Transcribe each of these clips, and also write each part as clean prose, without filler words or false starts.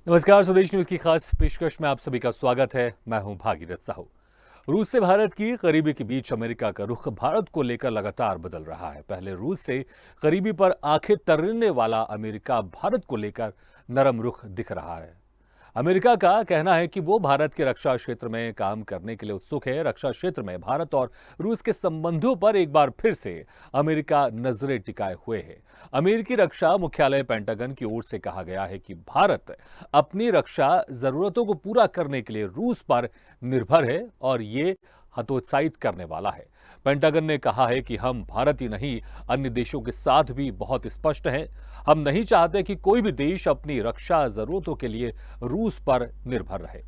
नमस्कार, स्वदेश न्यूज की खास पेशकश में आप सभी का स्वागत है। मैं हूं भागीरथ साहू। रूस से भारत की करीबी के बीच अमेरिका का रुख भारत को लेकर लगातार बदल रहा है। पहले रूस से करीबी पर आंखें तरने वाला अमेरिका भारत को लेकर नरम रुख दिख रहा है। अमेरिका का कहना है कि वो भारत के रक्षा क्षेत्र में काम करने के लिए उत्सुक है। रक्षा क्षेत्र में भारत और रूस के संबंधों पर एक बार फिर से अमेरिका नजरें टिकाए हुए है। अमेरिकी रक्षा मुख्यालय पेंटागन की ओर से कहा गया है कि भारत अपनी रक्षा जरूरतों को पूरा करने के लिए रूस पर निर्भर है और ये हतोत्साहित करने वाला है। पेंटागन ने कहा है कि हम भारत ही नहीं, अन्य देशों के साथ भी बहुत स्पष्ट हैं। हम नहीं चाहते कि कोई भी देश अपनी रक्षा जरूरतों के लिए रूस पर निर्भर रहे।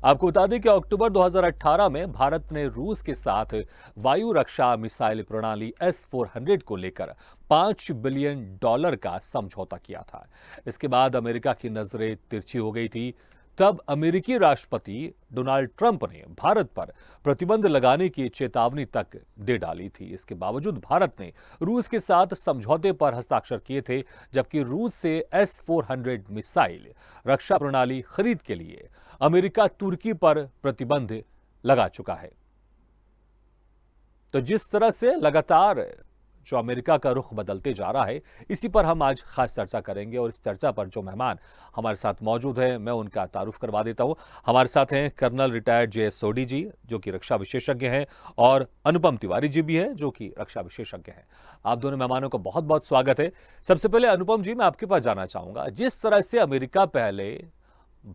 आपको बता दें कि अक्टूबर 2018 में भारत ने रूस के साथ वायु रक्षा मिसाइल प्रणाली S-400 को लेकर $5 बिलियन का समझौता किया था। इसके बाद अमेरिका की नजरें तिरछी हो गई थी। तब अमेरिकी राष्ट्रपति डोनाल्ड ट्रंप ने भारत पर प्रतिबंध लगाने की चेतावनी तक दे डाली थी। इसके बावजूद भारत ने रूस के साथ समझौते पर हस्ताक्षर किए थे, जबकि रूस से S-400 मिसाइल रक्षा प्रणाली खरीद के लिए अमेरिका तुर्की पर प्रतिबंध लगा चुका है। तो जिस तरह से लगातार जो अमेरिका का रुख बदलते जा रहा है, इसी पर हम आज खास चर्चा करेंगे। और इस चर्चा पर जो मेहमान हमारे साथ मौजूद हैं, मैं उनका तारुफ करवा देता हूं। हमारे साथ हैं कर्नल रिटायर्ड JS सोडी जी, जो कि रक्षा विशेषज्ञ हैं, और अनुपम तिवारी जी भी हैं, जो कि रक्षा विशेषज्ञ हैं। आप दोनों मेहमानों का बहुत बहुत स्वागत है। सबसे पहले अनुपम जी, मैं आपके पास जाना चाहूंगा। जिस तरह से अमेरिका पहले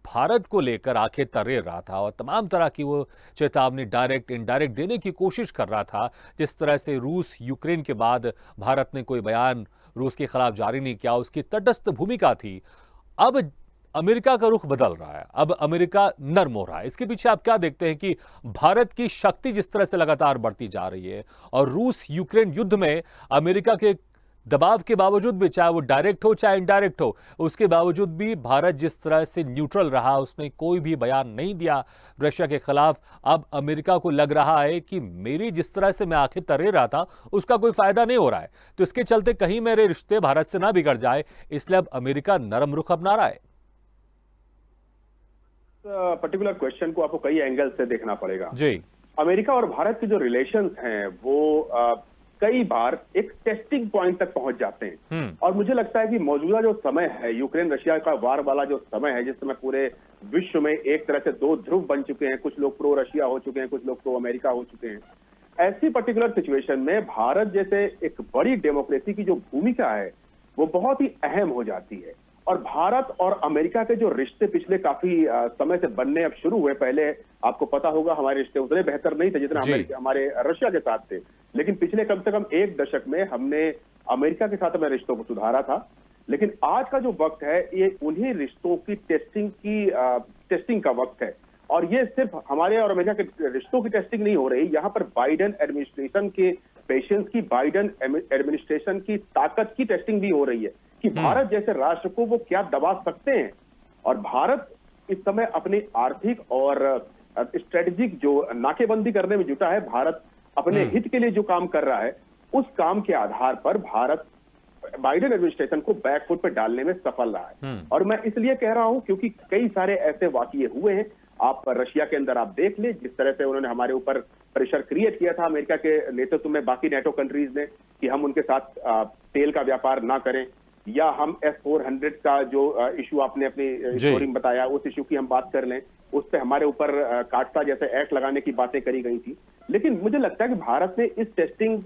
भारत को लेकर आंखें तरे रहा था और तमाम तरह की वो चेतावनी डायरेक्ट इनडायरेक्ट देने की कोशिश कर रहा था, जिस तरह से रूस यूक्रेन के बाद भारत ने कोई बयान रूस के खिलाफ जारी नहीं किया, उसकी तटस्थ भूमिका थी। अब अमेरिका का रुख बदल रहा है, अब अमेरिका नर्म हो रहा है। इसके पीछे आप क्या देखते हैं कि भारत की शक्ति जिस तरह से लगातार बढ़ती जा रही है और रूस यूक्रेन युद्ध में अमेरिका के दबाव के बावजूद भी, चाहे वो डायरेक्ट हो चाहे इनडायरेक्ट हो, उसके बावजूद भी भारत जिस तरह से न्यूट्रल रहा, उसने कोई भी बयान नहीं दिया रशिया के खिलाफ। अब अमेरिका को लग रहा है कि मेरी जिस तरह से मैं आंखें तरे रहा था, उसका कोई फायदा नहीं हो रहा है, तो इसके चलते कहीं मेरे रिश्ते भारत से ना बिगड़ जाए, इसलिए अब अमेरिका नरम रुख अपना रहा है। पर्टिकुलर क्वेश्चन को आपको कई एंगल से देखना पड़ेगा जी। अमेरिका और भारत के जो रिलेशंस हैं वो कई बार एक टेस्टिंग पॉइंट तक पहुंच जाते हैं। और मुझे लगता है कि मौजूदा जो समय है, यूक्रेन रशिया का वार वाला जो समय है, जिस समय पूरे विश्व में एक तरह से दो ध्रुव बन चुके हैं, कुछ लोग प्रो रशिया हो चुके हैं, कुछ लोग प्रो अमेरिका हो चुके हैं, ऐसी पर्टिकुलर सिचुएशन में भारत जैसे एक बड़ी डेमोक्रेसी की जो भूमिका है वो बहुत ही अहम हो जाती है। और भारत और अमेरिका के जो रिश्ते पिछले काफी समय से बनने अब शुरू हुए, पहले आपको पता होगा हमारे रिश्ते उतने बेहतर नहीं थे जितने हमारे रशिया के साथ थे, लेकिन पिछले कम से कम एक दशक में हमने अमेरिका के साथ अपने रिश्तों को सुधारा था। लेकिन आज का जो वक्त है ये उन्हीं रिश्तों की टेस्टिंग का वक्त है। और ये सिर्फ हमारे और अमेरिका के रिश्तों की टेस्टिंग नहीं हो रही, यहाँ पर बाइडेन एडमिनिस्ट्रेशन के पेशेंस की, बाइडेन एडमिनिस्ट्रेशन की ताकत की टेस्टिंग भी हो रही है कि भारत जैसे राष्ट्र को वो क्या दबा सकते हैं। और भारत इस समय अपनी आर्थिक और स्ट्रेटेजिक जो नाकेबंदी करने में जुटा है, भारत अपने हित के लिए जो काम कर रहा है, उस काम के आधार पर भारत बाइडेन एडमिनिस्ट्रेशन को बैकफुट पे डालने में सफल रहा है। और मैं इसलिए कह रहा हूं क्योंकि कई सारे ऐसे वाकये हुए हैं। आप रशिया के अंदर आप देख ले, जिस तरह से उन्होंने हमारे ऊपर प्रेशर क्रिएट किया था अमेरिका के नेतृत्व में, बाकी नेटो कंट्रीज ने, कि हम उनके साथ तेल का व्यापार ना करें, या हम S-400 का जो इशू आपने अपनी स्टोरी में बताया, उस इशू की हम बात कर लें, उस पे हमारे ऊपर काटसा जैसे एक्ट लगाने की बातें करी गई थी। लेकिन मुझे लगता है कि भारत ने इस टेस्टिंग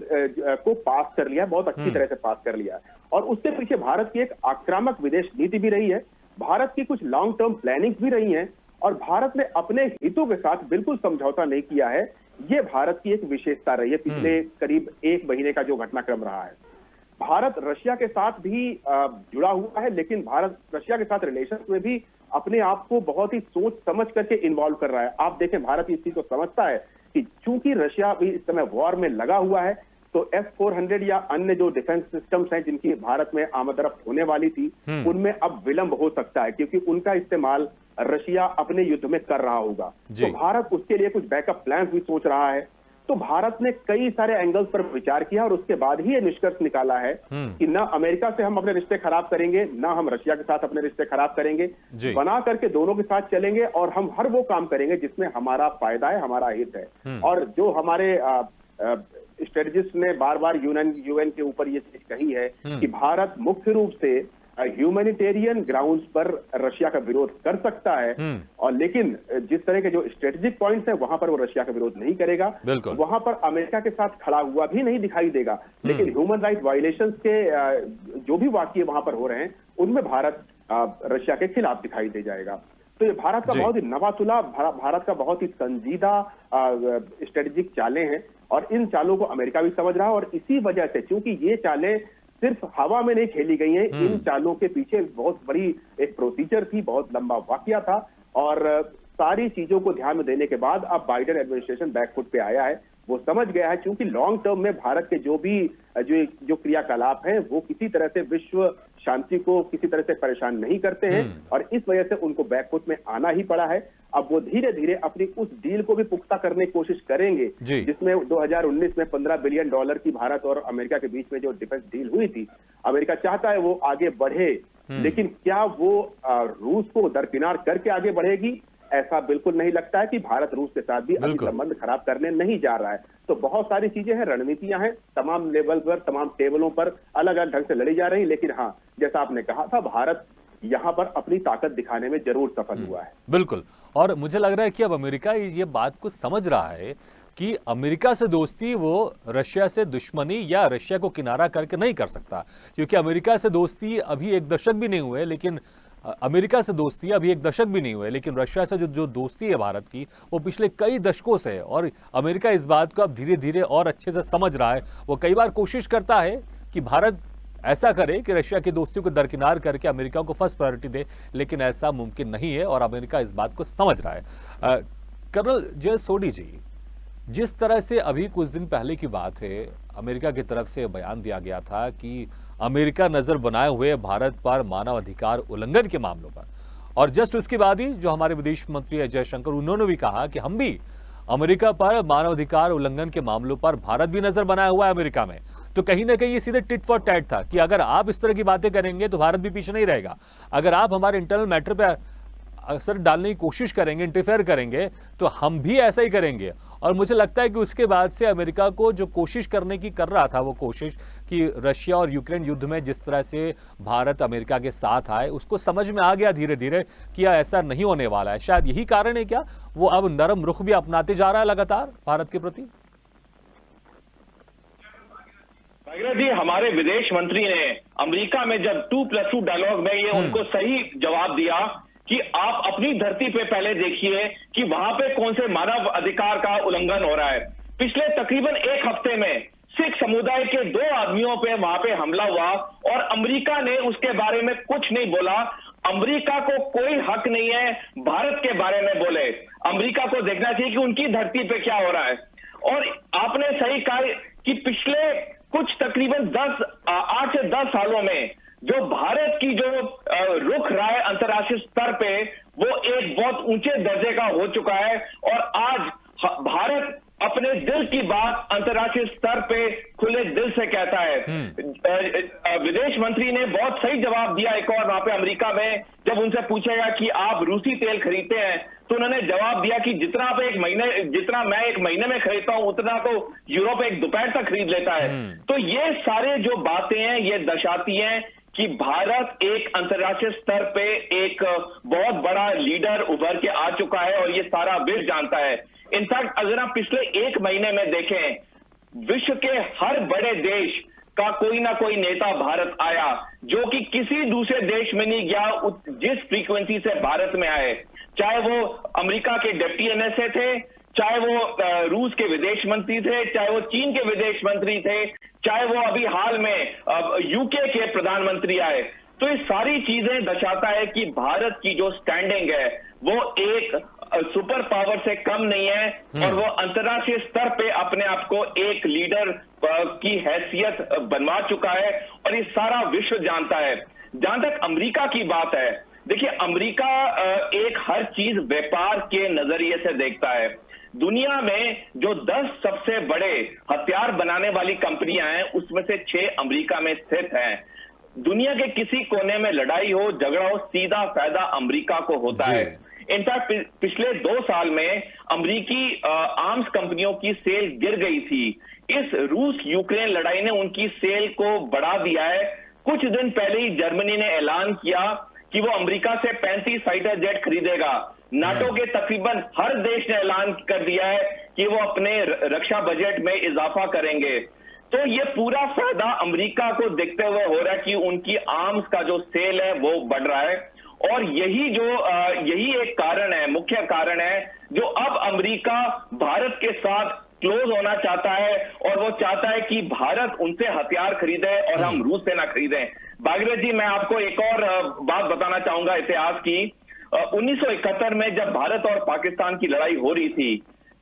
को पास कर लिया, बहुत अच्छी तरह से पास कर लिया। और उसके पीछे भारत की एक आक्रामक विदेश नीति भी रही है, भारत की कुछ लॉन्ग टर्म प्लानिंग भी रही है, और भारत ने अपने हितों के साथ बिल्कुल समझौता नहीं किया है। ये भारत की एक विशेषता रही है पिछले करीब एक महीने का जो घटनाक्रम रहा है। भारत रशिया के साथ भी जुड़ा हुआ है, लेकिन भारत रशिया के साथ रिलेशंस में भी अपने आप को बहुत ही सोच समझ करके इन्वॉल्व कर रहा है। आप देखें, भारत इस चीज को समझता है कि चूंकि रशिया भी इस समय वॉर में लगा हुआ है, तो S-400 या अन्य जो डिफेंस सिस्टम्स हैं जिनकी भारत में आमदरफ्त होने वाली थी, उनमें अब विलंब हो सकता है, क्योंकि उनका इस्तेमाल रशिया अपने युद्ध में कर रहा होगा। तो भारत उसके लिए कुछ बैकअप प्लान भी सोच रहा है। तो भारत ने कई सारे एंगल्स पर विचार किया और उसके बाद ही ये निष्कर्ष निकाला है कि ना अमेरिका से हम अपने रिश्ते खराब करेंगे, ना हम रशिया के साथ अपने रिश्ते खराब करेंगे, बना करके दोनों के साथ चलेंगे और हम हर वो काम करेंगे जिसमें हमारा फायदा है, हमारा हित है। और जो हमारे स्ट्रेटजिस्ट ने बार बार यूएन के ऊपर ये चीज कही है कि भारत मुख्य रूप से ह्यूमैनिटेरियन ग्राउंड्स पर रशिया का विरोध कर सकता है, और लेकिन जिस तरह के जो स्ट्रेटेजिक पॉइंट्स हैं वहां पर वो रशिया का विरोध नहीं करेगा, वहां पर अमेरिका के साथ खड़ा हुआ भी नहीं दिखाई देगा। लेकिन ह्यूमन राइट वायलेशंस के जो भी वाकये वहां पर हो रहे हैं उनमें भारत रशिया के खिलाफ दिखाई दे जाएगा। तो ये भारत का बहुत ही नवातुला, भारत का बहुत ही संजीदा स्ट्रेटेजिक चालें हैं और इन चालों को अमेरिका भी समझ रहा है। और इसी वजह से, क्योंकि ये चालें सिर्फ हवा में नहीं खेली गई हैं, इन चालों के पीछे बहुत बड़ी एक प्रोसीजर थी, बहुत लंबा वाकया था, और सारी चीजों को ध्यान में देने के बाद अब बाइडेन एडमिनिस्ट्रेशन बैकफुट पे आया है। वो समझ गया है क्योंकि लॉन्ग टर्म में भारत के जो क्रियाकलाप हैं वो किसी तरह से विश्व शांति को किसी तरह से परेशान नहीं करते हैं, और इस वजह से उनको बैकफुट में आना ही पड़ा है। अब वो धीरे धीरे अपनी उस डील को भी पुख्ता करने की कोशिश करेंगे जिसमें 2019 में $15 बिलियन की भारत और अमेरिका के बीच में जो डिफेंस डील हुई थी, अमेरिका चाहता है वो आगे बढ़े, लेकिन क्या वो रूस को दरकिनार करके आगे बढ़ेगी? ऐसा बिल्कुल नहीं लगता है कि भारत रूस के साथ भी अभी संबंध खराब करने नहीं जा रहा है। तो बहुत सारी चीजें हैं, रणनीतियां हैं, तमाम लेवल पर, तमाम टेबलों पर अलग अलग ढंग से लड़ी जा रही, लेकिन हाँ, जैसा आपने कहा था, भारत यहां पर अपनी ताकत दिखाने में जरूर सफल हुआ है। बिल्कुल, और मुझे लग रहा है कि अब अमेरिका ये बात को समझ रहा है कि अमेरिका से दोस्ती वो रशिया से दुश्मनी या रशिया को किनारा करके नहीं कर सकता, क्योंकि अमेरिका से दोस्ती अभी 1 दशक भी नहीं हुए, लेकिन अमेरिका से दोस्ती अभी 1 दशक भी नहीं हुए, लेकिन रशिया से जो दोस्ती है भारत की वो पिछले कई दशकों से है, और अमेरिका इस बात को अब धीरे धीरे और अच्छे से समझ रहा है। वो कई बार कोशिश करता है कि भारत ऐसा करे कि रशिया की दोस्ती को दरकिनार करके अमेरिका को फर्स्ट प्रायोरिटी दे, लेकिन ऐसा मुमकिन नहीं है और अमेरिका इस बात को समझ रहा है। कर्नल जय सोडी जी, जिस तरह से अभी कुछ दिन पहले की बात है, अमेरिका की तरफ से बयान दिया गया था कि अमेरिका नजर बनाए हुए भारत पर मानव अधिकार उल्लंघन के मामलों पर, और जस्ट उसके बाद ही जो हमारे विदेश मंत्री है जयशंकर, उन्होंने भी कहा कि हम भी अमेरिका पर मानवाधिकार उल्लंघन के मामलों पर भारत भी नजर बनाया हुआ है अमेरिका में। तो कहीं ना कहीं ये सीधे टिट फॉर टैट था कि अगर आप इस तरह की बातें करेंगे तो भारत भी पीछे नहीं रहेगा, अगर आप हमारे इंटरनल मैटर पर असर डालने की कोशिश करेंगे, इंटरफेयर करेंगे, तो हम भी ऐसा ही करेंगे। और मुझे लगता है कि उसके बाद से अमेरिका को जो कोशिश करने की कर रहा था, वो कोशिश कि रशिया और यूक्रेन युद्ध में जिस तरह से भारत अमेरिका के साथ आए, उसको समझ में आ गया धीरे धीरे कि ऐसा नहीं होने वाला है। शायद यही कारण है क्या वो अब नरम रुख भी अपनाते जा रहा है लगातार भारत के प्रति। जी, हमारे विदेश मंत्री ने अमेरिका में जब 2+2 डायलॉग में ये उनको सही जवाब दिया कि आप अपनी धरती पे पहले देखिए कि वहां पे कौन से मानव अधिकार का उल्लंघन हो रहा है। पिछले तकरीबन 1 हफ्ते में सिख समुदाय के 2 आदमियों पे वहां पे हमला हुआ और अमेरिका ने उसके बारे में कुछ नहीं बोला। अमेरिका को कोई हक नहीं है भारत के बारे में बोले। अमेरिका को देखना चाहिए कि उनकी धरती पे क्या हो रहा है। और आपने सही कहा कि पिछले कुछ तकरीबन 8 से 10 सालों में जो भारत की जो रुख रहा है अंतर्राष्ट्रीय स्तर पे, वो एक बहुत ऊंचे दर्जे का हो चुका है। और आज भारत अपने दिल की बात अंतर्राष्ट्रीय स्तर पे खुले दिल से कहता है। विदेश मंत्री ने बहुत सही जवाब दिया एक और वहां पे अमेरिका में, जब उनसे पूछेगा कि आप रूसी तेल खरीदते हैं, तो उन्होंने जवाब दिया कि जितना मैं एक महीने में खरीदता हूं उतना तो यूरोप एक दोपहर तक खरीद लेता है। तो ये सारे जो बातें हैं ये दर्शाती हैं कि भारत एक अंतर्राष्ट्रीय स्तर पे एक बहुत बड़ा लीडर उभर के आ चुका है और ये सारा विश्व जानता है। इनफैक्ट अगर आप पिछले 1 महीने में देखें, विश्व के हर बड़े देश का कोई ना कोई नेता भारत आया, जो कि किसी दूसरे देश में नहीं गया जिस फ्रीक्वेंसी से भारत में आए। चाहे वो अमेरिका के डिप्टी एनएसए थे, चाहे वो रूस के विदेश मंत्री थे, चाहे वो चीन के विदेश मंत्री थे, चाहे वो अभी हाल में यूके के प्रधानमंत्री आए। तो ये सारी चीजें दर्शाता है कि भारत की जो स्टैंडिंग है वो एक सुपर पावर से कम नहीं है और वो अंतर्राष्ट्रीय स्तर पे अपने आप को एक लीडर की हैसियत बनवा चुका है और ये सारा विश्व जानता है। जहां तक अमेरिका की बात है, देखिए अमेरिका एक हर चीज व्यापार के नजरिए से देखता है। दुनिया में जो 10 सबसे बड़े हथियार बनाने वाली कंपनियां हैं उसमें से 6 अमेरिका में स्थित हैं। दुनिया के किसी कोने में लड़ाई हो, झगड़ा हो, सीधा फायदा अमेरिका को होता है। इनफैक्ट पिछले 2 साल में अमेरिकी आर्म्स कंपनियों की सेल गिर गई थी। इस रूस यूक्रेन लड़ाई ने उनकी सेल को बढ़ा दिया है। कुछ दिन पहले ही जर्मनी ने ऐलान किया कि वो अमेरिका से 35 फाइटर जेट खरीदेगा। नाटो के तकरीबन हर देश ने ऐलान कर दिया है कि वो अपने रक्षा बजट में इजाफा करेंगे। तो ये पूरा फायदा अमेरिका को देखते हुए हो रहा है कि उनकी आर्म्स का जो सेल है वो बढ़ रहा है। और यही एक कारण है, मुख्य कारण है, जो अब अमेरिका भारत के साथ क्लोज होना चाहता है और वो चाहता है कि भारत उनसे हथियार खरीदे और हम रूस से ना खरीदें। भागीरथ जी, मैं आपको एक और बात बताना चाहूंगा इतिहास की। 1971 में जब भारत और पाकिस्तान की लड़ाई हो रही थी,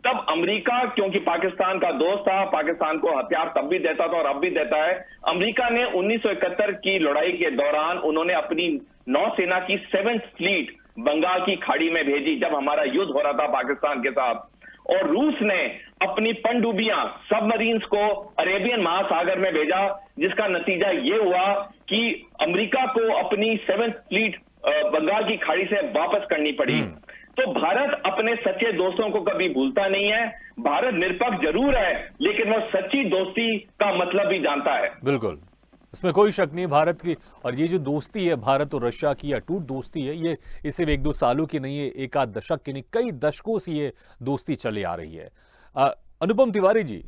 तब अमेरिका, क्योंकि पाकिस्तान का दोस्त था, पाकिस्तान को हथियार तब भी देता था और अब भी देता है, अमेरिका ने 1971 की लड़ाई के दौरान उन्होंने अपनी नौसेना की 7th फ्लीट बंगाल की खाड़ी में भेजी जब हमारा युद्ध हो रहा था पाकिस्तान के साथ। और रूस ने अपनी पनडुब्बियां, सबमरीन्स को अरेबियन महासागर में भेजा, जिसका नतीजा यह हुआ कि अमेरिका को अपनी 7th फ्लीट बंगाल की खाड़ी से वापस करनी पड़ी। तो भारत अपने सच्चे दोस्तों को कभी भूलता नहीं है। भारत निरपक्ष जरूर है, लेकिन वह सच्ची दोस्ती का मतलब भी जानता है। बिल्कुल, इसमें कोई शक नहीं। भारत की और ये जो दोस्ती है, भारत और रशिया की अटूट दोस्ती है, ये इसे 1-2 सालों की नहीं है, एक आध दशक की नहीं, कई दशकों से ये दोस्ती चली आ रही है। अनुपम तिवारी जी,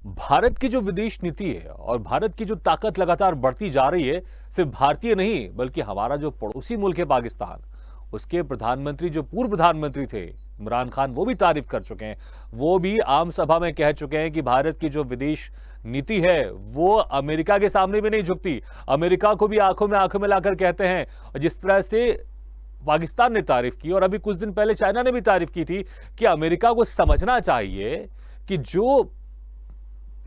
भारत की जो विदेश नीति है और भारत की जो ताकत लगातार बढ़ती जा रही है, सिर्फ भारतीय नहीं बल्कि हमारा जो पड़ोसी मुल्क है पाकिस्तान, उसके प्रधानमंत्री, जो पूर्व प्रधानमंत्री थे इमरान खान, वो भी तारीफ कर चुके हैं। वो भी आम सभा में कह चुके हैं कि भारत की जो विदेश नीति है वो अमेरिका के सामने भी नहीं झुकती, अमेरिका को भी आंखों में लाकर कहते हैं। और जिस तरह से पाकिस्तान ने तारीफ की और अभी कुछ दिन पहले चाइना ने भी तारीफ की थी कि अमेरिका को समझना चाहिए कि जो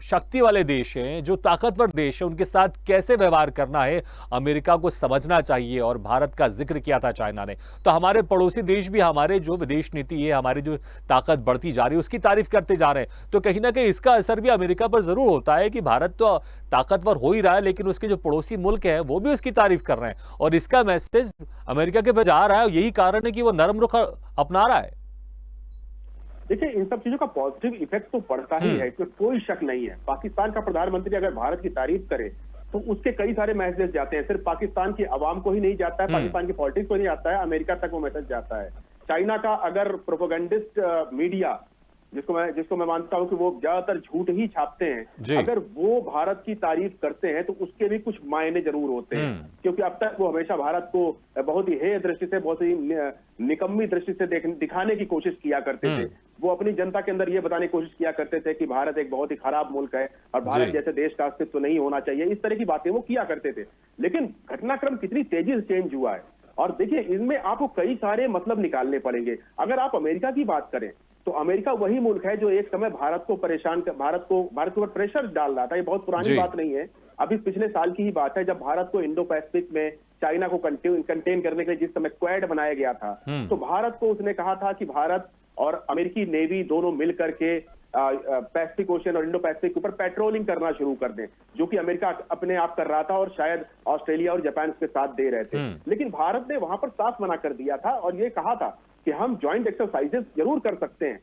शक्ति वाले देश हैं, जो ताकतवर देश है, उनके साथ कैसे व्यवहार करना है, अमेरिका को समझना चाहिए। और भारत का जिक्र किया था चाइना ने। तो हमारे पड़ोसी देश भी हमारे जो विदेश नीति है, हमारी जो ताकत बढ़ती जा रही है, उसकी तारीफ करते जा रहे हैं। तो कहीं ना कहीं इसका असर भी अमेरिका पर जरूर होता है कि भारत तो ताकतवर हो ही रहा है, लेकिन उसके जो पड़ोसी मुल्क है वो भी उसकी तारीफ कर रहे हैं। और इसका मैसेज अमेरिका के पास जा रहा है। यही कारण है कि वो नरम रुख अपना रहा है। देखिए, इन सब चीजों का पॉजिटिव इफेक्ट तो पड़ता ही है, इसमें कोई शक नहीं है। पाकिस्तान का प्रधानमंत्री अगर भारत की तारीफ करे तो उसके कई सारे मैसेज जाते हैं। सिर्फ पाकिस्तान की आवाम को ही नहीं जाता है, पाकिस्तान की पॉलिटिक्स को नहीं जाता है, अमेरिका तक वो मैसेज जाता है। चाइना का अगर प्रोपेगेंडिस्ट मीडिया, जिसको मैं मानता हूं कि वो ज्यादातर झूठ ही छापते हैं, अगर वो भारत की तारीफ करते हैं तो उसके भी कुछ मायने जरूर होते हैं। क्योंकि अब तक वो हमेशा भारत को बहुत ही हेय दृष्टि से, बहुत ही निकम्मी दृष्टि से दिखाने की कोशिश किया करते थे। वो अपनी जनता के अंदर ये बताने की कोशिश किया करते थे कि भारत एक बहुत ही खराब मुल्क है और भारत जैसे देश का अस्तित्व तो नहीं होना चाहिए। इस तरह की बातें वो किया करते थे। लेकिन घटनाक्रम कितनी तेजी से चेंज हुआ है। और देखिए, इनमें आपको कई सारे मतलब निकालने पड़ेंगे। अगर आप अमेरिका की बात करें तो अमेरिका वही मुल्क है जो एक समय भारत के ऊपर प्रेशर डाल रहा था। ये बहुत पुरानी बात नहीं है, अभी पिछले साल की ही बात है, जब भारत को इंडो पैसिफिक में चाइना को कंटेन करने के लिए जिस समय क्वाड बनाया गया था, तो भारत को उसने कहा था कि भारत और अमेरिकी नेवी दोनों मिलकर के पैसिफिक ओशन और इंडो पैसिफिक के ऊपर पेट्रोलिंग करना शुरू कर दें, जो कि अमेरिका अपने आप कर रहा था और शायद ऑस्ट्रेलिया और जापान उसके साथ दे रहे थे। लेकिन भारत ने वहां पर साफ मना कर दिया था और ये कहा था कि हम ज्वाइंट एक्सरसाइजेस जरूर कर सकते हैं,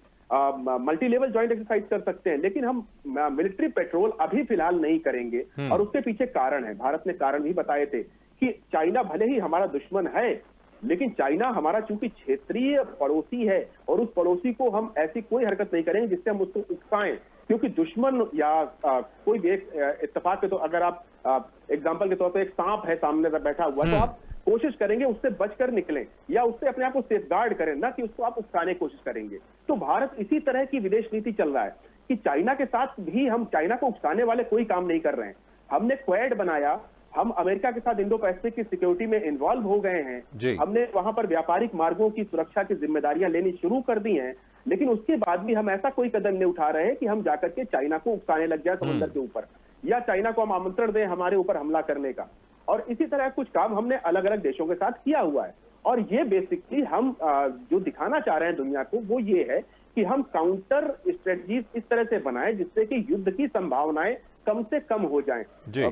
मल्टी लेवल ज्वाइंट एक्सरसाइज कर सकते हैं, लेकिन हम मिलिट्री पेट्रोल अभी फिलहाल नहीं करेंगे। और उसके पीछे कारण है, भारत ने कारण भी बताए थे कि चाइना भले ही हमारा दुश्मन है, लेकिन चाइना हमारा चूंकि क्षेत्रीय पड़ोसी है और उस पड़ोसी को हम ऐसी कोई हरकत नहीं करेंगे जिससे हम उसको उकसाएं। क्योंकि दुश्मन या कोई भी एक इत्तेफाक के तो अगर आप एग्जांपल के तौर पर एक सांप है सामने बैठा हुआ, तो आप कोशिश करेंगे उससे बचकर निकलें या उससे अपने आप को सेफगार्ड करें, ना कि उसको आप उकसाने की कोशिश करेंगे। तो भारत इसी तरह की विदेश नीति चल रहा है कि चाइना के साथ भी हम चाइना को उकसाने वाले कोई काम नहीं कर रहे हैं। हमने क्वाड बनाया, हम अमेरिका के साथ इंडो पैसिफिक की सिक्योरिटी में इन्वॉल्व हो गए हैं, हमने वहां पर व्यापारिक मार्गों की सुरक्षा की जिम्मेदारियां लेनी शुरू कर दी हैं, लेकिन उसके बाद भी हम ऐसा कोई कदम नहीं उठा रहे हैं कि हम जाकर के चाइना को उकसाने लग जाए समंदर के ऊपर, या चाइना को हम आमंत्रण दें हमारे ऊपर हमला करने का। और इसी तरह कुछ काम हमने अलग अलग देशों के साथ किया हुआ है। और ये बेसिकली हम जो दिखाना चाह रहे हैं दुनिया को वो ये है कि हम काउंटर स्ट्रेटजीज इस तरह से बनाएं जिससे कि युद्ध की संभावनाएं कम से कम हो जाएं।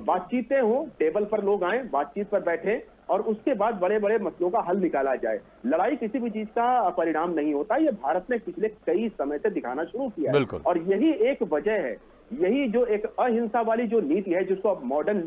बातचीतें हो, टेबल पर लोग आए, बातचीत पर बैठे और उसके बाद बड़े बड़े मसलों का हल निकाला जाए। लड़ाई किसी भी चीज का परिणाम नहीं होता, ये भारत ने पिछले कई समय से दिखाना शुरू किया है। और यही एक वजह है, यही जो एक अहिंसा वाली जो नीति है जिसको अब मॉडर्न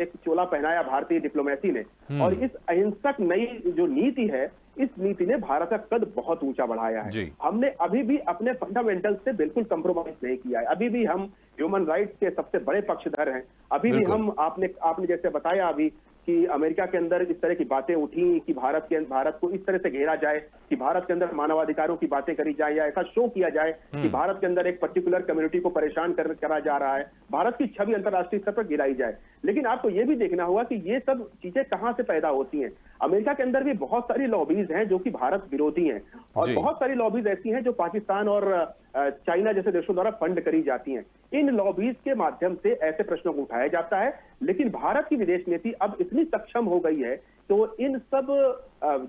एक चोला पहनाया भारतीय डिप्लोमेसी ने, और इस अहिंसक नई जो नीति है, इस नीति ने भारत का कद बहुत ऊंचा बढ़ाया है। हमने अभी भी अपने फंडामेंटल्स से बिल्कुल कंप्रोमाइज नहीं किया है। अभी भी हम ह्यूमन राइट्स के सबसे बड़े पक्षधर हैं। अभी भी हम आपने जैसे बताया अभी कि अमेरिका के अंदर इस तरह की बातें उठी कि भारत को इस तरह से घेरा जाए कि भारत के अंदर मानवाधिकारों की बातें करी जाए, या ऐसा शो किया जाए कि भारत के अंदर एक पर्टिकुलर कम्युनिटी को परेशान करा जा रहा है, भारत की छवि अंतर्राष्ट्रीय स्तर पर गिराई जाए। लेकिन आपको यह भी देखना होगा कि ये सब चीजें कहां से पैदा होती हैं। अमेरिका के अंदर भी बहुत सारी लॉबीज हैं जो कि भारत विरोधी हैं, और बहुत सारी लॉबीज ऐसी हैं जो पाकिस्तान और चाइना जैसे देशों द्वारा फंड करी जाती हैं। इन लॉबीज के माध्यम से ऐसे प्रश्नों को उठाया जाता है। लेकिन भारत की विदेश नीति अब इतनी सक्षम हो गई है तो इन सब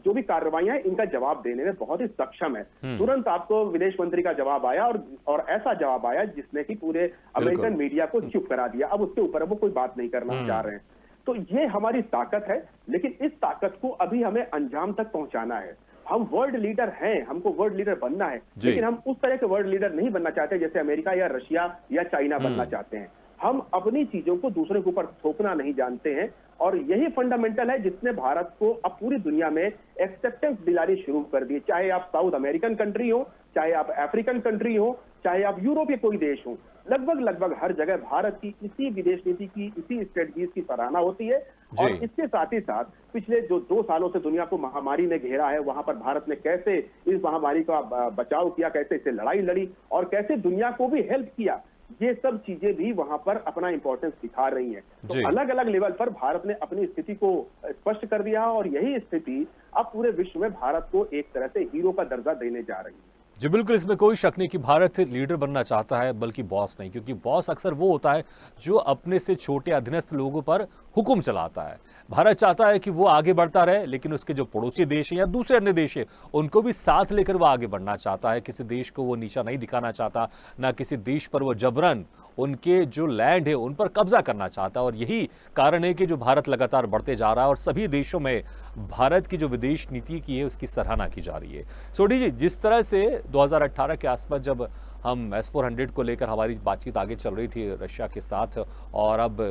जो भी कार्रवाइयां हैं इनका जवाब देने में बहुत ही सक्षम है। तुरंत आपको विदेश मंत्री का जवाब आया, और ऐसा जवाब आया जिसने कि पूरे अमेरिकन मीडिया को चुप करा दिया। अब उसके ऊपर वो कोई बात नहीं करना चाह रहे हैं। तो ये हमारी ताकत है, लेकिन इस ताकत को अभी हमें अंजाम तक पहुंचाना है। हम वर्ल्ड लीडर हैं, हमको वर्ल्ड लीडर बनना है, लेकिन हम उस तरह के वर्ल्ड लीडर नहीं बनना चाहते जैसे अमेरिका या रशिया या चाइना बनना चाहते हैं। हम अपनी चीजों को दूसरे के ऊपर थोपना नहीं जानते हैं, और यही फंडामेंटल है जिसने भारत को अब पूरी दुनिया में एक्सेप्टेंस दिलानी शुरू कर दी। चाहे आप साउथ अमेरिकन कंट्री हो, चाहे आप अफ्रीकन कंट्री हो, चाहे आप यूरोप के कोई देश हो, लगभग हर जगह भारत की इसी विदेश नीति की, इसी स्ट्रेटजीज की सराहना होती है। और इसके साथ ही साथ पिछले जो 2 सालों से दुनिया को महामारी ने घेरा है, वहां पर भारत ने कैसे इस महामारी का बचाव किया, कैसे इससे लड़ाई लड़ी और कैसे दुनिया को भी हेल्प किया, ये सब चीजें भी वहां पर अपना इंपॉर्टेंस दिखा रही हैं। तो अलग अलग लेवल पर भारत ने अपनी स्थिति को स्पष्ट कर दिया, और यही स्थिति अब पूरे विश्व में भारत को एक तरह से हीरो का दर्जा देने जा रही है। जी बिल्कुल, इसमें कोई शक नहीं कि भारत लीडर बनना चाहता है, बल्कि बॉस नहीं, क्योंकि बॉस अक्सर वो होता है जो अपने से छोटे अधीनस्थ लोगों पर हुक्म चलाता है। भारत चाहता है कि वो आगे बढ़ता रहे, लेकिन उसके जो पड़ोसी देश हैं या दूसरे अन्य देश हैं उनको भी साथ लेकर वो आगे बढ़ना चाहता है। किसी देश को वो नीचा नहीं दिखाना चाहता, ना किसी देश पर वो जबरन उनके जो लैंड है उन पर कब्जा करना चाहता है। और यही कारण है कि जो भारत लगातार बढ़ते जा रहा है, और सभी देशों में भारत की जो विदेश नीति की है उसकी सराहना की जा रही है। सोडी जी, जिस तरह से 2018 के आसपास जब हम S-400 को लेकर हमारी बातचीत आगे चल रही थी रशिया के साथ, और अब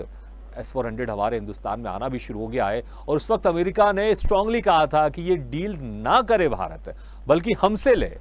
S-400 हमारे हिंदुस्तान में आना भी शुरू हो गया है, और उस वक्त अमेरिका ने स्ट्रांगली कहा था कि ये डील ना करे भारत, बल्कि हमसे ले,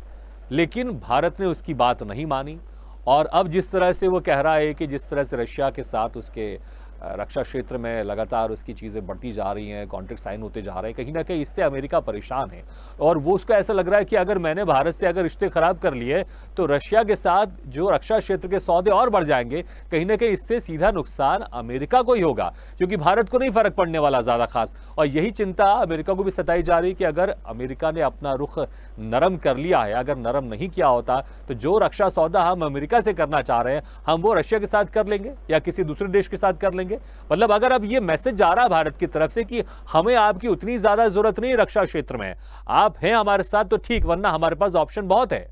लेकिन भारत ने उसकी बात नहीं मानी। और अब जिस तरह से वो कह रहा है कि जिस तरह से रशिया के साथ उसके रक्षा क्षेत्र में लगातार उसकी चीज़ें बढ़ती जा रही हैं, कॉन्ट्रैक्ट साइन होते जा रहे हैं, कहीं ना कहीं इससे अमेरिका परेशान है। और वो उसको ऐसा लग रहा है कि अगर मैंने भारत से अगर रिश्ते खराब कर लिए तो रशिया के साथ जो रक्षा क्षेत्र के सौदे और बढ़ जाएंगे। कहीं ना कहीं इससे सीधा नुकसान अमेरिका को ही होगा, क्योंकि भारत को नहीं फर्क पड़ने वाला ज़्यादा खास। और यही चिंता अमेरिका को भी सताई जा रही है कि अगर अमेरिका ने अपना रुख नरम कर लिया है, अगर नरम नहीं किया होता तो जो रक्षा सौदा हम अमेरिका से करना चाह रहे हैं हम वो रशिया के साथ कर लेंगे या किसी दूसरे देश के साथ कर लेंगे। मतलब अगर अब ये मैसेज जा रहा है भारत की तरफ से कि हमें आपकी उतनी ज्यादा जरूरत नहीं रक्षा क्षेत्र में, आप हैं हमारे साथ तो ठीक, वरना हमारे पास ऑप्शन बहुत है।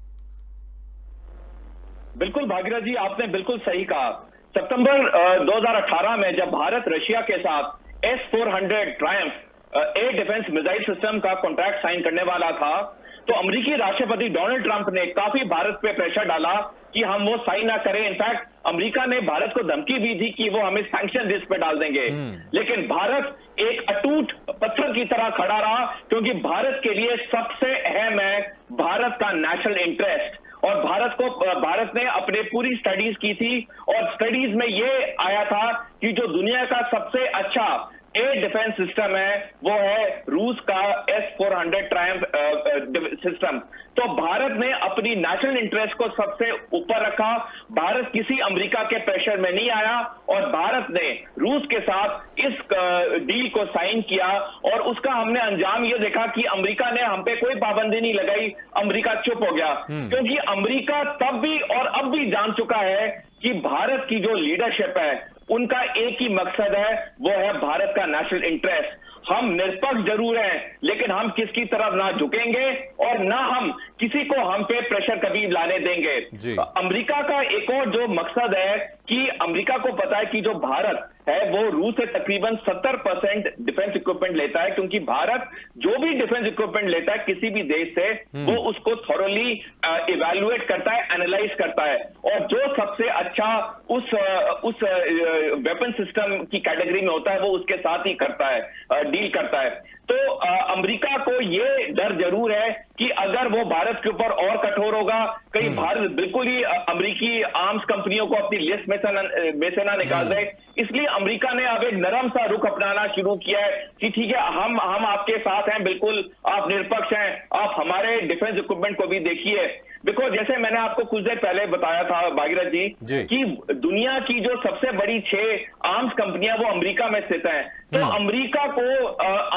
बिल्कुल भागीरथ जी, आपने बिल्कुल सही कहा। सितंबर 2018 में जब भारत रशिया के साथ S-400 Triumph air defence missile system का कॉन्ट्रैक्ट साइन करने वाला था, तो अमेरिकी राष्ट्रपति डोनाल्ड ट्रंप ने काफी भारत पे प्रेशर डाला कि हम वो साइन ना करें। इनफैक्ट अमेरिका ने भारत को धमकी भी दी कि वो हमें सैंक्शन लिस्ट पे डाल देंगे। लेकिन भारत एक अटूट पत्थर की तरह खड़ा रहा, क्योंकि भारत के लिए सबसे अहम है भारत का नेशनल इंटरेस्ट। और भारत ने अपने पूरी स्टडीज की थी, और स्टडीज में ये आया था कि जो दुनिया का सबसे अच्छा एयर डिफेंस सिस्टम है वो है रूस का S-400 ट्रायम्फ सिस्टम। तो भारत ने अपनी नेशनल इंटरेस्ट को सबसे ऊपर रखा। भारत किसी अमेरिका के प्रेशर में नहीं आया, और भारत ने रूस के साथ इस डील को साइन किया। और उसका हमने अंजाम ये देखा कि अमेरिका ने हम पे कोई पाबंदी नहीं लगाई, अमेरिका चुप हो गया। क्योंकि अमेरिका तब भी और अब भी जान चुका है कि भारत की जो लीडरशिप है उनका एक ही मकसद है, वो है भारत का नेशनल इंटरेस्ट। हम निष्पक्ष जरूर हैं, लेकिन हम किसकी तरफ ना झुकेंगे और ना हम किसी को हम पे प्रेशर कभी लाने देंगे। अमेरिका का एक और जो मकसद है कि अमेरिका को पता है कि जो भारत है वो रूस से तकरीबन 70% डिफेंस इक्विपमेंट लेता है, क्योंकि भारत जो भी डिफेंस इक्विपमेंट लेता है किसी भी देश से वो उसको थॉरोली इवैल्यूएट करता है, एनालाइज करता है, और जो सबसे अच्छा उस वेपन सिस्टम की कैटेगरी में होता है वो उसके साथ ही करता है, डील करता है। तो अमेरिका को ये डर जरूर है कि अगर वो भारत के ऊपर और कठोर होगा, कहीं भारत बिल्कुल ही अमेरिकी आर्म्स कंपनियों को अपनी लिस्ट में से ना निकाल दे, इसलिए अमेरिका ने अब एक नरम सा रुख अपनाना शुरू किया है कि ठीक है, हम आपके साथ हैं, बिल्कुल आप निष्पक्ष हैं, आप हमारे डिफेंस इक्विपमेंट को भी देखिए। देखो, जैसे मैंने आपको कुछ देर पहले बताया था भागीरथ जी कि दुनिया की जो सबसे बड़ी 6 आर्म्स कंपनियां वो अमेरिका में स्थित हैं, तो अमेरिका को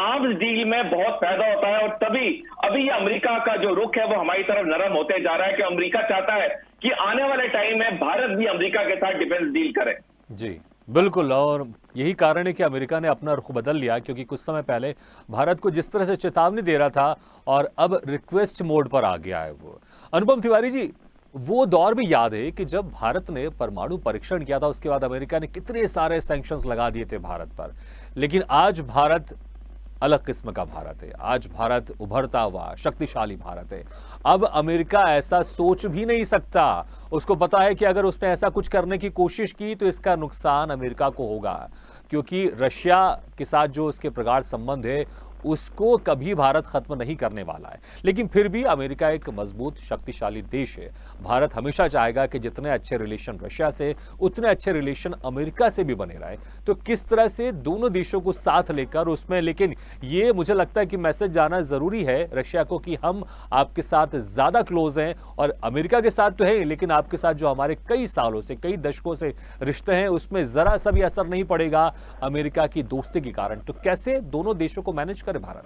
आर्म्स डील में बहुत फायदा होता है, और तभी अभी अमेरिका का जो रुख है वो हमारी तरफ नरम होते जा रहा है कि अमेरिका चाहता है कि आने वाले टाइम में भारत भी अमेरिका के साथ डिफेंस डील करे। जी बिल्कुल, और यही कारण है कि अमेरिका ने अपना रुख बदल लिया, क्योंकि कुछ समय पहले भारत को जिस तरह से चेतावनी दे रहा था और अब रिक्वेस्ट मोड पर आ गया है वो। अनुपम तिवारी जी, वो दौर भी याद है कि जब भारत ने परमाणु परीक्षण किया था, उसके बाद अमेरिका ने कितने सारे सैंक्शंस लगा दिए थे भारत पर, लेकिन आज भारत अलग किस्म का भारत है। आज भारत उभरता हुआ शक्तिशाली भारत है। अब अमेरिका ऐसा सोच भी नहीं सकता, उसको पता है कि अगर उसने ऐसा कुछ करने की कोशिश की तो इसका नुकसान अमेरिका को होगा, क्योंकि रशिया के साथ जो उसके प्रगाढ़ संबंध है उसको कभी भारत खत्म नहीं करने वाला है। लेकिन फिर भी अमेरिका एक मजबूत शक्तिशाली देश है। भारत हमेशा चाहेगा कि जितने अच्छे रिलेशन रशिया से, उतने अच्छे रिलेशन अमेरिका से भी बने रहे। तो किस तरह से दोनों देशों को साथ लेकर उसमें, लेकिन ये मुझे लगता है कि मैसेज जाना जरूरी है रशिया को कि हम आपके साथ ज्यादा क्लोज हैं, और अमेरिका के साथ तो है, लेकिन आपके साथ जो हमारे कई सालों से, कई दशकों से रिश्ते हैं उसमें जरा सा भी असर नहीं पड़ेगा अमेरिका की दोस्ती के कारण। तो कैसे दोनों देशों को मैनेज करे भारत?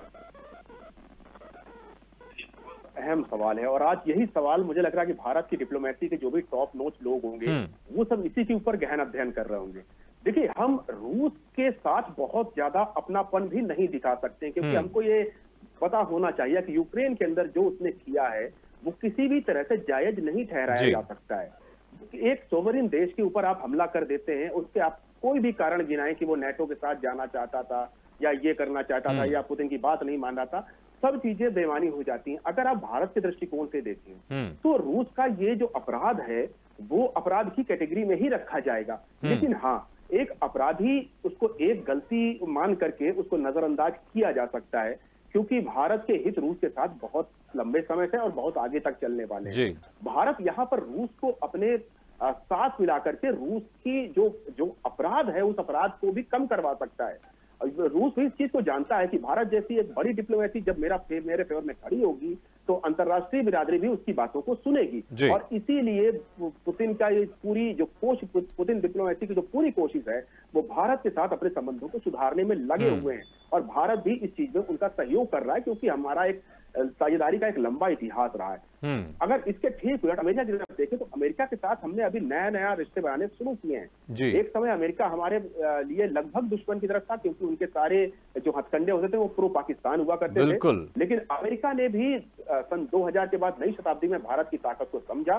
अहम सवाल है, और आज यही सवाल मुझे लग रहा है कि भारत की डिप्लोमेसी के जो भी टॉप नोच लोग होंगे वो सब इसी के ऊपर गहन अध्ययन कर रहे होंगे। देखिए, हम रूस के साथ बहुत ज्यादा अपनापन भी नहीं दिखा सकते, क्योंकि हमको ये पता होना चाहिए कि यूक्रेन के अंदर जो उसने किया है वो किसी भी तरह से जायज नहीं ठहराया जा सकता है। एक सोवरिन देश के ऊपर आप हमला कर देते हैं, उसके आप कोई भी कारण गिनाएं कि वो नेटो के साथ जाना चाहता था या ये करना चाहता था या पुतिन की बात नहीं मान रहा था, सब चीजें बेमानी हो जाती हैं। अगर आप भारत के दृष्टिकोण से देखें तो रूस का ये जो अपराध है वो अपराध की कैटेगरी में ही रखा जाएगा, लेकिन हाँ, एक अपराधी उसको एक गलती मान करके उसको नजरअंदाज किया जा सकता है, क्योंकि भारत के हित रूस के साथ बहुत लंबे समय से और बहुत आगे तक चलने वाले हैं। भारत यहाँ पर रूस को अपने साथ मिलाकर के रूस की जो अपराध है उस अपराध को भी कम करवा सकता है। रूस भी इस चीज को जानता है कि भारत जैसी एक बड़ी डिप्लोमेसी जब मेरे फेवर में खड़ी होगी तो अंतर्राष्ट्रीय बिरादरी भी उसकी बातों को सुनेगी, और इसीलिए पुतिन का ये पूरी जो पुतिन डिप्लोमेसी की जो पूरी कोशिश है वो भारत के साथ अपने संबंधों को सुधारने में लगे हुए हैं, और भारत भी इस चीज में उनका सहयोग कर रहा है, क्योंकि हमारा एक साझेदारी का एक लंबा इतिहास रहा है। अगर इसके ठीक उलट अमेरिका की तरफ देखें तो अमेरिका के साथ हमने अभी नया रिश्ते बनाने शुरू किए हैं। एक समय अमेरिका हमारे लिए लगभग दुश्मन की तरफ था, क्योंकि उनके सारे जो हथकंडे होते थे वो प्रो पाकिस्तान हुआ करते थे, लेकिन अमेरिका ने भी सन 2000 के बाद नई शताब्दी में भारत की ताकत को समझा।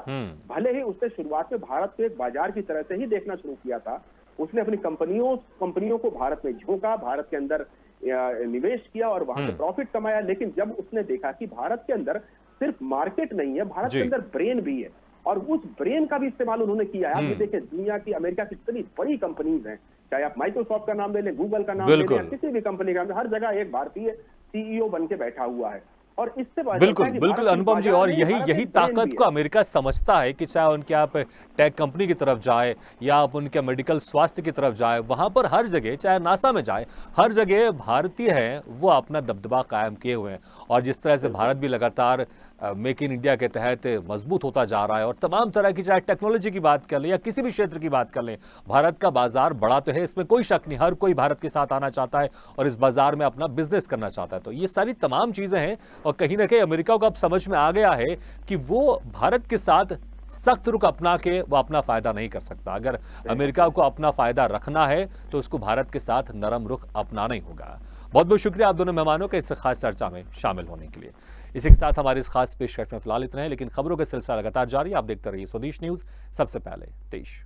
भले ही उसने शुरुआत में भारत को एक बाजार की तरह से ही देखना शुरू किया था, उसने अपनी कंपनियों को भारत में झोंका, भारत के अंदर निवेश किया और वहां से प्रॉफिट कमाया, लेकिन जब उसने देखा कि भारत के अंदर सिर्फ मार्केट नहीं है, भारत के अंदर ब्रेन भी है, और उस ब्रेन का भी इस्तेमाल उन्होंने किया है। आप ये देखें, दुनिया की अमेरिका की इतनी बड़ी कंपनीज हैं, चाहे आप माइक्रोसॉफ्ट का नाम ले लें, गूगल का नाम ले लें, किसी भी कंपनी का, हर जगह एक भारतीय सीईओ बन के बैठा हुआ है। और इससे बिल्कुल अनुपम जी, और यही ताकत को अमेरिका समझता है कि चाहे उनके आप टेक कंपनी की तरफ जाए या आप उनके मेडिकल स्वास्थ्य की तरफ जाए, वहां पर हर जगह, चाहे नासा में जाए, हर जगह भारतीय हैं वो अपना दबदबा कायम किए हुए हैं। और जिस तरह से भारत भी लगातार मेक इन इंडिया के तहत मजबूत होता जा रहा है, और तमाम तरह की, चाहे टेक्नोलॉजी की बात कर लें या किसी भी क्षेत्र की बात कर लें, भारत का बाजार बड़ा तो है, इसमें कोई शक नहीं, हर कोई भारत के साथ आना चाहता है और इस बाजार में अपना बिजनेस करना चाहता है। तो ये सारी तमाम चीजें हैं, और कहीं ना कहीं अमेरिका को अब समझ में आ गया है कि वो भारत के साथ सख्त रुख अपना के वो अपना फायदा नहीं कर सकता। अगर अमेरिका को अपना फायदा रखना है तो उसको भारत के साथ नरम रुख अपनाना ही होगा। बहुत बहुत शुक्रिया आप दोनों मेहमानों के इस खास चर्चा में शामिल होने के लिए। इसी के साथ हमारी इस खास पेशकश में फिलहाल इतना है, लेकिन खबरों का सिलसिला लगातार जारी। आप देखते रहिए स्वदेश न्यूज, सबसे पहले देश।